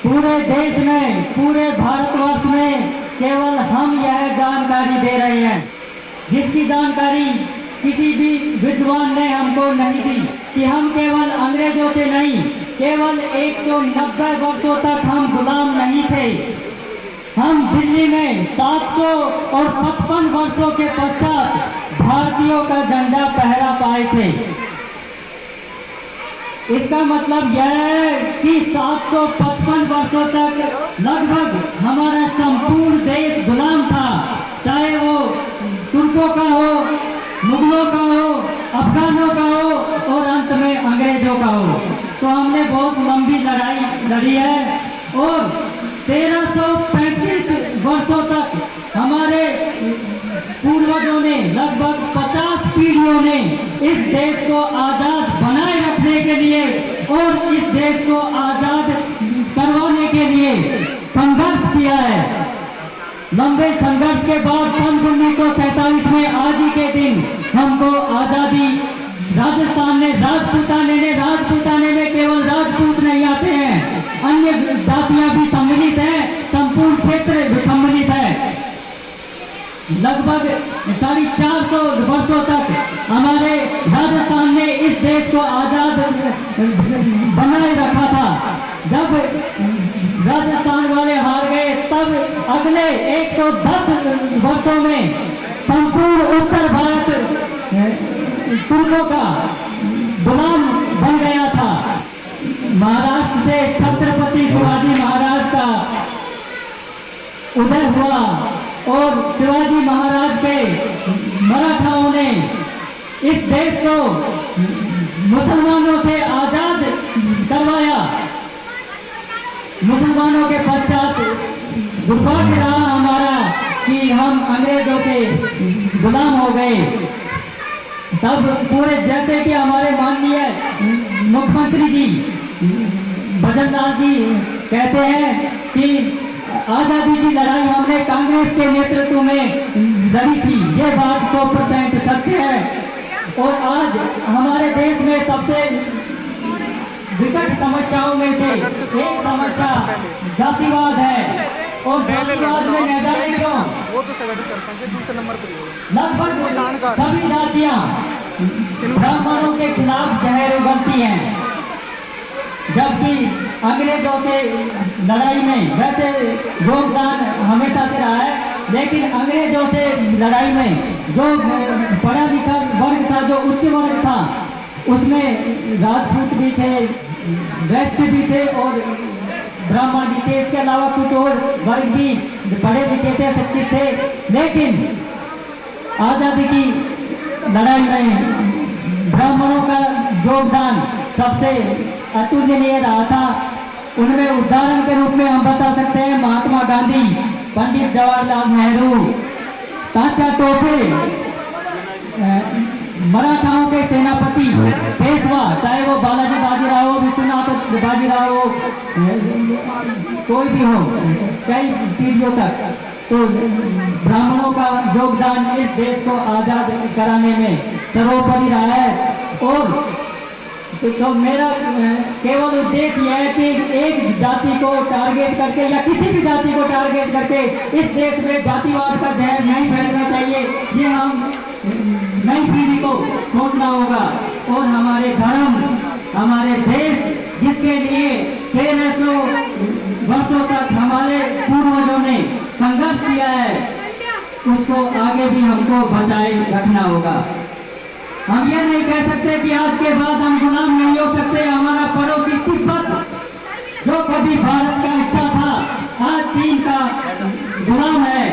पूरे देश में, पूरे भारतवर्ष में केवल हम यह जानकारी दे रहे हैं, जिसकी जानकारी किसी भी विद्वान ने हमको नहीं दी, कि हम केवल अंग्रेजों से नहीं, केवल 190 वर्षों तक हम गुलाम नहीं थे। हम दिल्ली में 700 और 55 वर्षों के पश्चात भारतीयों का झंडा फहरा पाए थे। इसका मतलब यह है कि 755 वर्षों तक लगभग हमारा संपूर्ण देश गुलाम था, चाहे वो तुर्कों का हो, मुगलों का हो, अफगानों का हो और अंत में अंग्रेजों का हो। तो हमने बहुत लंबी लड़ाई लड़ी है और 1335 वर्षों तक हमारे पूर्वजों ने, लगभग 50 पीढ़ियों ने इस देश को आजाद बनाए रखने के लिए और इस देश को आजाद करवाने के लिए संघर्ष किया है। लंबे संघर्ष के बाद सन 1947 में आज ही के दिन हमको आजादी राजस्थान ने, राजपूताने में केवल राजपूत नहीं आते हैं, अन्य जातियां भी सम्मिलित हैं, संपूर्ण क्षेत्र सम्मिलित है। लगभग 450 वर्षों तक हमारे राजस्थान ने इस देश को आजाद बनाए रखा था। जब राजस्थान वाले हार गए तब अगले 110 वर्षों में संपूर्ण उत्तर भारत तुर्कों का गुलाम बन गया था। महाराष्ट्र से छत्रपति शिवाजी महाराज का उदय हुआ और शिवाजी महाराज के मराठाओं ने इस देश को मुसलमानों से आजाद करवाया। मुसलमानों के पश्चात दुर्भाग्य रहा हमारा कि हम अंग्रेजों के गुलाम हो गए। तब पूरे, जैसे कि हमारे माननीय मुख्यमंत्री जी भजनलाल जी कहते हैं कि आजादी की लड़ाई हमने कांग्रेस के नेतृत्व में लड़ी थी, ये बात 100% सत्य है। और आज हमारे देश में सबसे विकट समस्याओं में से एक समस्या जातिवाद है। और जातिवाद में न जाने क्यों, वो तो दूसरे नंबर पर लगभग सभी जातियां ब्राह्मणों के खिलाफ जहर उगलती हैं, जबकि अंग्रेजों के लड़ाई में वैसे योगदान हमेशा से रहा है, लेकिन अंग्रेजों से लड़ाई में जो पढ़ा लिखा वर्ग था, जो उच्च वर्ग था, उसमें राजपूत भी थे, वैश्य भी थे और ब्राह्मण भी थे। इसके अलावा कुछ और वर्ग भी पढ़े लिखे थे, शिक्षित थे। लेकिन आजादी की लड़ाई में ब्राह्मणों का योगदान सबसे अतुलनीय रहा था। उनमें उदाहरण के रूप में हम बता सकते हैं महात्मा गांधी, पंडित जवाहरलाल नेहरू, तात्या टोपे, मराठाओं के सेनापति, पेशवा, चाहे वो बालाजी बाजीराव हो, विश्वनाथ बाजीराव हो, कोई भी हो, कई पीढ़ियों तक, तो ब्राह्मणों का योगदान इस देश को आजाद कराने में सर्वोपरि रहा है। और तो मेरा केवल उद्देश्य यह है कि एक जाति को टारगेट करके या किसी भी जाति को टारगेट करके इस देश में जातिवाद का जहर नहीं फैलना चाहिए। ये हम नई पीढ़ी को सोचना होगा। और हमारे धर्म, हमारे देश, जिसके लिए 1300 वर्षों तक हमारे पूर्वजों ने संघर्ष किया है, उसको आगे भी हमको बचाए रखना होगा। हम ये नहीं कह सकते कि आज के बाद हम गुलाम नहीं हो सकते। हमारा पड़ोसी तिब्बत, जो कभी भारत का हिस्सा था, आज चीन का गुलाम है।